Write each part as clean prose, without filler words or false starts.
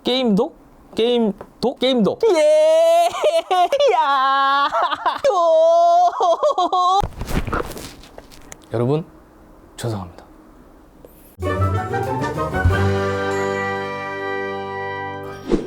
게임도? 게임도. 예! 야! 오! 여러분, 죄송합니다.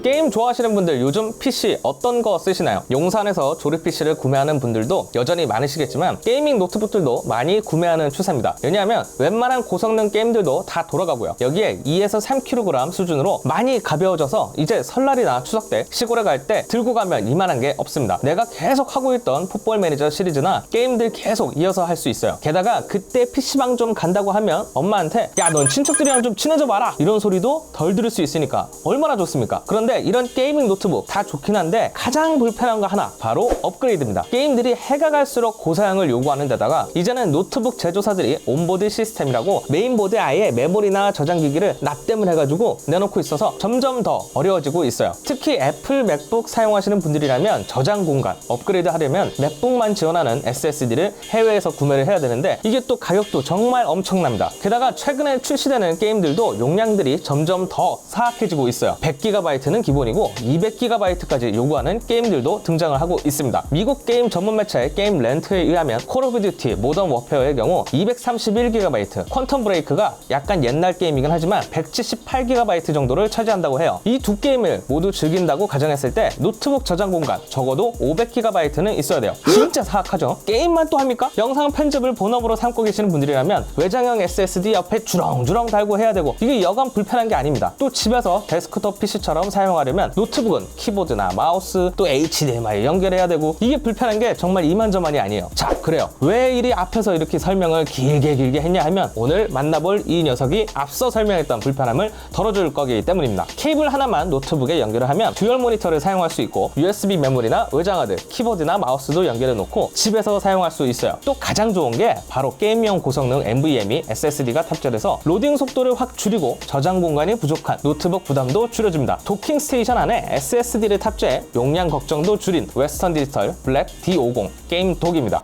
게임 좋아하시는 분들 요즘 PC 어떤 거 쓰시나요? 용산에서 조립 PC를 구매하는 분들도 여전히 많으시겠지만 게이밍 노트북들도 많이 구매하는 추세입니다. 왜냐하면 웬만한 고성능 게임들도 다 돌아가고요. 여기에 2에서 3kg 수준으로 많이 가벼워져서 이제 설날이나 추석 때 시골에 갈 때 들고 가면 이만한 게 없습니다. 내가 계속 하고 있던 풋볼 매니저 시리즈나 게임들 계속 이어서 할 수 있어요. 게다가 그때 PC방 좀 간다고 하면 엄마한테 야, 넌 친척들이랑 좀 친해져 봐라 이런 소리도 덜 들을 수 있으니까 얼마나 좋습니까? 그런데 이런 게이밍 노트북 다 좋긴 한데 가장 불편한 거 하나, 바로 업그레이드입니다. 게임들이 해가 갈수록 고사양을 요구하는 데다가 이제는 노트북 제조사들이 온보드 시스템이라고 메인보드에 아예 메모리나 저장기기를 납땜을 해가지고 내놓고 있어서 점점 더 어려워지고 있어요. 특히 애플 맥북 사용하시는 분들이라면 저장 공간 업그레이드 하려면 맥북만 지원하는 SSD를 해외에서 구매를 해야 되는데 이게 또 가격도 정말 엄청납니다. 게다가 최근에 출시되는 게임들도 용량들이 점점 더 사악해지고 있어요. 100GB는 기본이고 200GB까지 요구하는 게임들도 등장을 하고 있습니다. 미국 게임 전문 매체 게임 렌트에 의하면 콜 오브 듀티 모던 워페어의 경우 231GB, 퀀텀 브레이크가 약간 옛날 게임이긴 하지만 178GB 정도를 차지한다고 해요. 이 두 게임을 모두 즐긴다고 가정했을 때 노트북 저장 공간 적어도 500GB는 있어야 돼요. 진짜 사악하죠? 게임만 또 합니까? 영상 편집을 본업으로 삼고 계시는 분들이라면 외장형 SSD 옆에 주렁주렁 달고 해야 되고 이게 여간 불편한 게 아닙니다. 또 집에서 데스크톱 PC처럼 사용하려면 노트북은 키보드나 마우스 또 HDMI 연결해야 되고 이게 불편한 게 정말 이만저만이 아니에요. 자, 그래요. 왜 이리 앞에서 이렇게 설명을 길게 했냐 하면 오늘 만나볼 이 녀석이 앞서 설명했던 불편함을 덜어줄 거기 때문입니다. 케이블 하나만 노트북에 연결을 하면 듀얼 모니터를 사용할 수 있고 USB 메모리나 외장하드, 키보드나 마우스도 연결해 놓고 집에서 사용할 수 있어요. 또 가장 좋은 게 바로 게임용 고성능 NVMe SSD가 탑재돼서 로딩 속도를 확 줄이고 저장 공간이 부족한 노트북 부담도 줄여줍니다. 도킹 스테이션 안에 SSD를 탑재해 용량 걱정도 줄인 웨스턴 디지털 블랙 D50 게임 독입니다.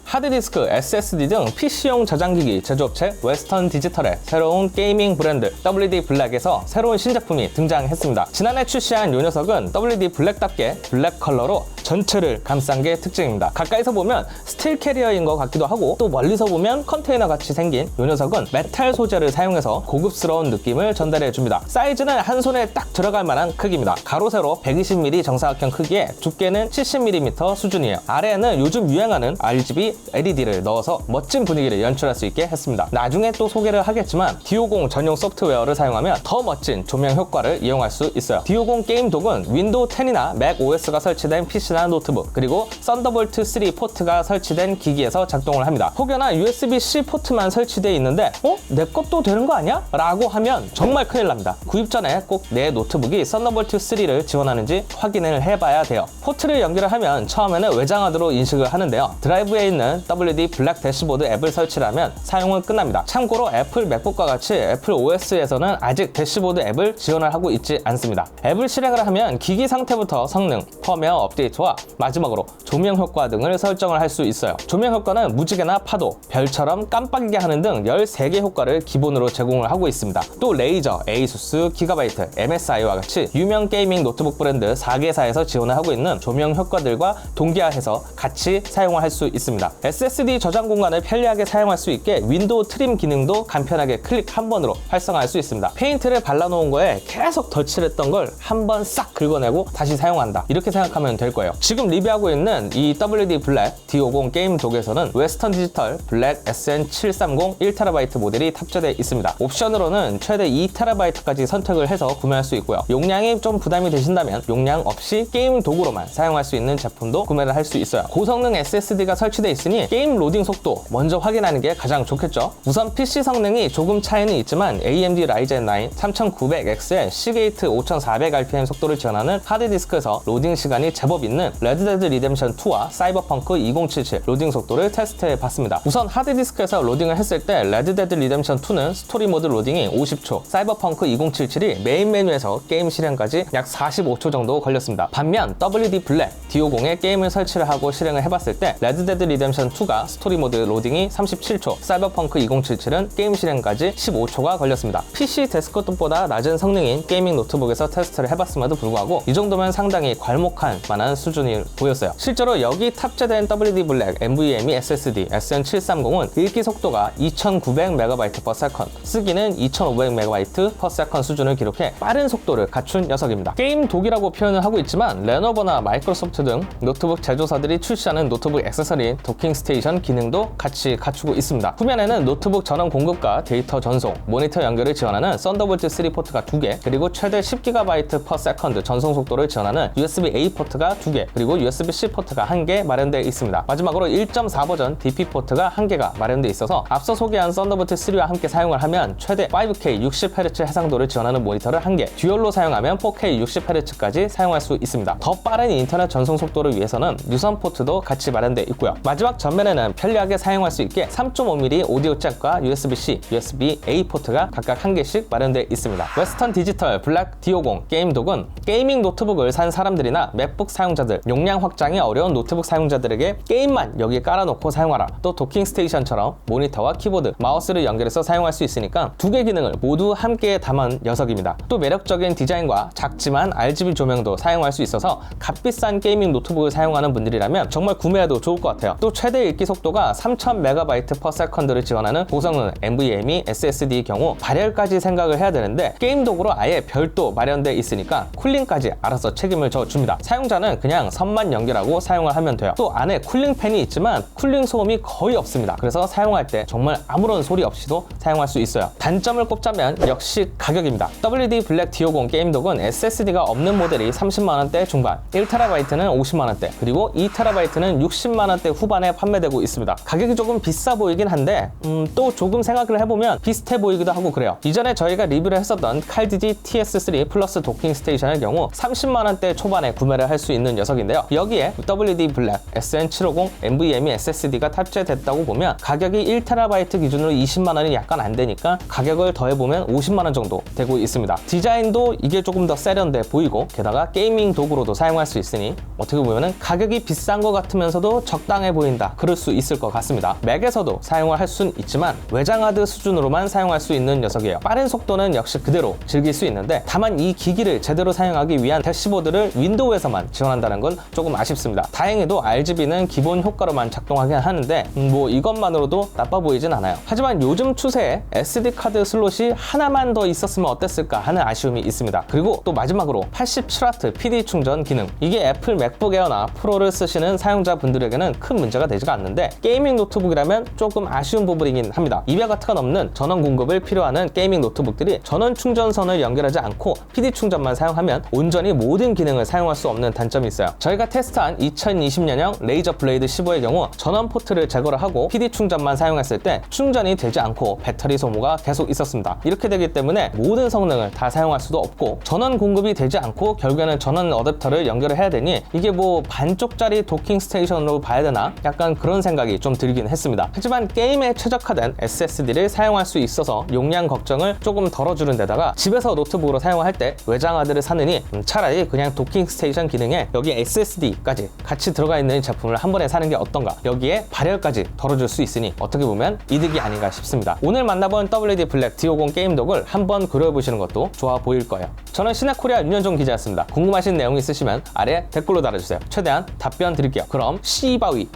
하드디스크, SSD 등 PC용 저장기기 제조업체 웨스턴 디지털의 새로운 게이밍 브랜드 WD 블랙에서 새로운 신제품이 등장했습니다. 지난해 출시한 이 녀석은 WD 블랙답게 블랙 컬러로 전체를 감싼 게 특징입니다. 가까이서 보면 스틸 캐리어인 것 같기도 하고 또 멀리서 보면 컨테이너 같이 생긴 이 녀석은 메탈 소재를 사용해서 고급스러운 느낌을 전달해 줍니다. 사이즈는 한 손에 딱 들어갈 만한 크기입니다. 가로 세로 120mm 정사각형 크기에 두께는 70mm 수준이에요. 아래에는 요즘 유행하는 RGB LED를 넣어서 멋진 분위기를 연출할 수 있게 했습니다. 나중에 또 소개를 하겠지만 D50 전용 소프트웨어를 사용하면 더 멋진 조명 효과를 이용할 수 있어요. D50 게임 독은 윈도우 10이나 맥 OS가 설치된 PC나 노트북 그리고 썬더볼트 3 포트가 설치된 기기에서 작동을 합니다. 혹여나 USB-C 포트만 설치되어 있는데 내 것도 되는 거 아니야? 라고 하면 정말 큰일 납니다. 구입 전에 꼭 내 노트북이 썬더볼트 3를 지원하는지 확인을 해봐야 돼요. 포트를 연결을 하면 처음에는 외장하드로 인식을 하는데요. 드라이브에 있는 WD 블랙 대시보드 앱을 설치를 하면 사용은 끝납니다. 참고로 애플 맥북과 같이 애플 OS에서는 아직 대시보드 앱을 지원을 하고 있지 않습니다. 앱을 실행을 하면 기기 상태부터 성능, 펌웨어 업데이트와 마지막으로 조명 효과 등을 설정을 할 수 있어요. 조명 효과는 무지개나 파도, 별처럼 깜빡이게 하는 등 13개 효과를 기본으로 제공을 하고 있습니다. 또 레이저, 에이수스, 기가바이트, MSI와 같이 유명 게이밍 노트북 브랜드 4개사에서 지원을 하고 있는 조명 효과들과 동기화해서 같이 사용을 할 수 있습니다. SSD 저장 공간을 편리하게 사용할 수 있게 윈도우 트림 기능도 간편하게 클릭 한 번으로 활성화할 수 있습니다. 페인트를 발라놓은 거에 계속 덧칠했던 걸 한 번 싹 긁어내고 다시 사용한다. 이렇게 생각하면 될 거예요. 지금 리뷰하고 있는 이 WD 블랙 D50 게임 독에서는 웨스턴 디지털 블랙 SN730 1TB 모델이 탑재되어 있습니다. 옵션으로는 최대 2TB까지 선택을 해서 구매할 수 있고요. 용량이 좀 부담이 되신다면 용량 없이 게임 도구로만 사용할 수 있는 제품도 구매를 할 수 있어요. 고성능 SSD가 설치되어 있으니 게임 로딩 속도 먼저 확인하는 게 가장 좋겠죠. 우선 PC 성능이 조금 차이는 있지만 AMD Ryzen 9 3900X의 시게이트 5400rpm 속도를 지원하는 하드디스크에서 로딩 시간이 제법 있는 시간에는 레드데드 리뎀션 2와 사이버펑크 2077 로딩 속도를 테스트해봤습니다. 우선 하드디스크에서 로딩을 했을 때 레드데드 리뎀션 2는 스토리 모드 로딩이 50초, 사이버펑크 2077이 메인 메뉴에서 게임 실행까지 약 45초 정도 걸렸습니다. 반면 WD 블랙 D50에 게임을 설치를 하고 실행을 해봤을 때 레드데드 리뎀션 2가 스토리 모드 로딩이 37초, 사이버펑크 2077은 게임 실행까지 15초가 걸렸습니다. PC 데스크톱보다 낮은 성능인 게이밍 노트북에서 테스트를 해봤음에도 불구하고 이 정도면 상당히 괄목할 만한 수준이 보였어요. 실제로 여기 탑재된 WD 블랙 NVMe SSD SN730은 읽기 속도가 2900MB/s, 쓰기는 2500MB/s 수준을 기록해 빠른 속도를 갖춘 녀석입니다. 게임 독이라고 표현을 하고 있지만 레노버나 마이크로소프트 등 노트북 제조사들이 출시하는 노트북 액세서리 도킹 스테이션 기능도 같이 갖추고 있습니다. 후면에는 노트북 전원 공급과 데이터 전송, 모니터 연결을 지원하는 썬더볼트 3 포트가 2개, 그리고 최대 10GB/s 전송 속도를 지원하는 USB-A 포트가 2개, 그리고 USB-C 포트가 1개 마련되어 있습니다. 마지막으로 1.4 버전 DP 포트가 1개가 마련되어 있어서 앞서 소개한 썬더볼트 3와 함께 사용을 하면 최대 5K 60Hz 해상도를 지원하는 모니터를 1개, 듀얼로 사용하면 4K 60Hz까지 사용할 수 있습니다. 더 빠른 인터넷 전송 속도를 위해서는 유선 포트도 같이 마련되어 있고요. 마지막 전면에는 편리하게 사용할 수 있게 3.5mm 오디오 잭과 USB-C, USB-A 포트가 각각 1개씩 마련되어 있습니다. 웨스턴 디지털 블랙 D50 게임 독은 게이밍 노트북을 산 사람들이나 맥북 사용자들, 용량 확장이 어려운 노트북 사용자들에게 게임만 여기 깔아놓고 사용하라, 또 도킹 스테이션처럼 모니터와 키보드, 마우스를 연결해서 사용할 수 있으니까 두 개 기능을 모두 함께 담은 녀석입니다. 또 매력적인 디자인과 작지만 RGB 조명도 사용할 수 있어서 값비싼 게이밍 노트북을 사용하는 분들이라면 정말 구매해도 좋을 것 같아요. 또 최대 읽기 속도가 3000MB/s를 지원하는 고성능 NVMe SSD의 경우 발열까지 생각을 해야 되는데 게임 도구로 아예 별도 마련되어 있으니까 쿨링까지 알아서 책임을 져줍니다. 사용자는 그냥 선만 연결하고 사용을 하면 돼요. 또 안에 쿨링 팬이 있지만 쿨링 소음이 거의 없습니다. 그래서 사용할 때 정말 아무런 소리 없이도 사용할 수 있어요. 단점을 꼽자면 역시 가격입니다. WD 블랙 D50 게임 독은 SSD가 없는 모델이 30만원대 중반, 1TB는 50만원대, 그리고 2TB는 60만원대 후반에 판매되고 있습니다. 가격이 조금 비싸 보이긴 한데 또 조금 생각을 해보면 비슷해 보이기도 하고 그래요. 이전에 저희가 리뷰를 했었던 칼디지 TS3 플러스 도킹 스테이션의 경우 30만원대 초반에 구매를 할 수 있는 녀석인데요. 여기에 WD 블랙 SN750 NVMe SSD가 탑재됐다고 보면 가격이 1TB 기준으로 20만원이 약간 안 되니까 가격을 더해보면 50만원 정도 되고 있습니다. 디자인도 이게 조금 더 세련돼 보이고 게다가 게이밍 도구로도 사용할 수 있으니 어떻게 보면 가격이 비싼 것 같으면서도 적당해 보인다, 그럴 수 있을 것 같습니다. 맥에서도 사용을 할 수는 있지만 외장하드 수준으로만 사용할 수 있는 녀석이에요. 빠른 속도는 역시 그대로 즐길 수 있는데 다만 이 기기를 제대로 사용하기 위한 대시보드를 윈도우에서만 지원한다는 건 조금 아쉽습니다. 다행히도 RGB는 기본 효과로만 작동하긴 하는데 뭐 이것만으로도 나빠 보이진 않아요. 하지만 요즘 추세에 SD카드 슬롯이 하나만 더 있었으면 어땠을까 하는 아쉬움이 있습니다. 그리고 또 마지막으로 87W PD 충전 기능, 이게 애플 맥북 에어나 프로를 쓰시는 사용자분들에게는 큰 문제가 되지가 않는데 게이밍 노트북이라면 조금 아쉬운 부분이긴 합니다. 200W가 넘는 전원 공급을 필요하는 게이밍 노트북들이 전원 충전선을 연결하지 않고 PD 충전만 사용하면 온전히 모든 기능을 사용할 수 없는 단점이 있어요. 저희가 테스트한 2020년형 레이저 블레이드 15의 경우 전원 포트를 제거를 하고 PD 충전만 사용했을 때 충전이 되지 않고 배터리 소모가 계속 있었습니다. 이렇게 되기 때문에 모든 성능을 다 사용할 수도 없고 전원 공급이 되지 않고 결국에는 전원 어댑터를 연결을 해야 되니 이게 뭐 반쪽짜리 도킹 스테이션으로 봐야 되나? 약간 그런 생각이 좀 들긴 했습니다. 하지만 게임에 최적화된 SSD를 사용할 수 있어서 용량 걱정을 조금 덜어주는 데다가 집에서 노트북으로 사용할 때 외장하드를 사느니 차라리 그냥 도킹 스테이션 기능에 여기 SSD까지 같이 들어가 있는 제품을 한 번에 사는 게 어떤가, 여기에 발열까지 덜어줄 수 있으니 어떻게 보면 이득이 아닌가 싶습니다. 오늘 만나본 WD 블랙 D50 게임 독을 한번 고려해보시는 것도 좋아 보일 거예요. 저는 신화코리아 윤현종 기자였습니다. 궁금하신 내용 있으시면 아래 댓글로 달아주세요. 최대한 답변 드릴게요. 그럼 씨바위.